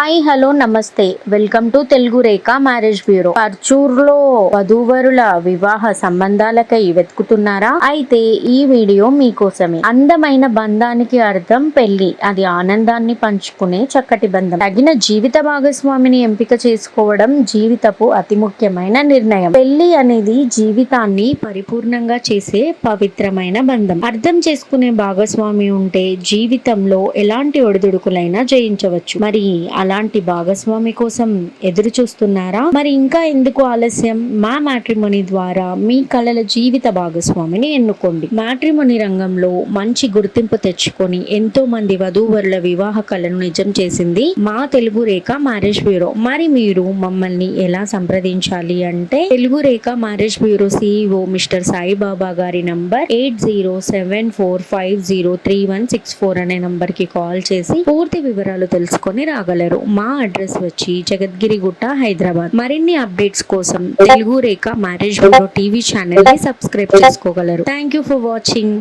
Hi hello నమస్తే welcome to Telugu Rekha marriage bureau. పర్చూర్లో వధూవరుల వివాహ సంబంధాలకై వెతుకుతున్నారా? అయితే ఈ వీడియో మీకోసమే. అందమైన బంధానికి అర్థం పెళ్లి. అది ఆనందాన్ని పంచుకునే చక్కటి బంధం. తగిన జీవిత భాగస్వామిని ఎంపిక చేసుకోవడం జీవితపు అతి ముఖ్యమైన నిర్ణయం. పెళ్లి అనేది జీవితాన్ని పరిపూర్ణంగా చేసే పవిత్రమైన బంధం. అర్థం చేసుకునే భాగస్వామి ఉంటే జీవితంలో ఎలాంటి ఒడిదుడుకులైనా జయించవచ్చు. మరి అలాంటి భాగస్వామి కోసం ఎదురు చూస్తున్నారా? మరి ఇంకా ఎందుకు ఆలస్యం? మా మ్యాట్రిమోనీ ద్వారా మీ కలల జీవిత భాగస్వామిని ఎన్నుకోండి. మ్యాట్రిమోనీ రంగంలో మంచి గుర్తింపు తెచ్చుకొని ఎంతో మంది వధూవరుల వివాహ కలను నిజం చేసింది మా తెలుగు రేఖ మ్యారేజ్ బ్యూరో. మరి మీరు మమ్మల్ని ఎలా సంప్రదించాలి అంటే, Telugu Rekha marriage bureau CEO mister Saibaba గారి నంబర్ 8074503164 అనే నంబర్ కి కాల్ చేసి పూర్తి వివరాలు తెలుసుకొని రాగలరు. మా అడ్రస్ వచ్చి జగద్గిరిగుట్ట, హైదరాబాద్. మరిన్ని అప్డేట్స్ కోసం Telugu Rekha marriage bureau TV channel ని సబ్స్క్రైబ్ చేసుకోగలరు. Thank you for watching.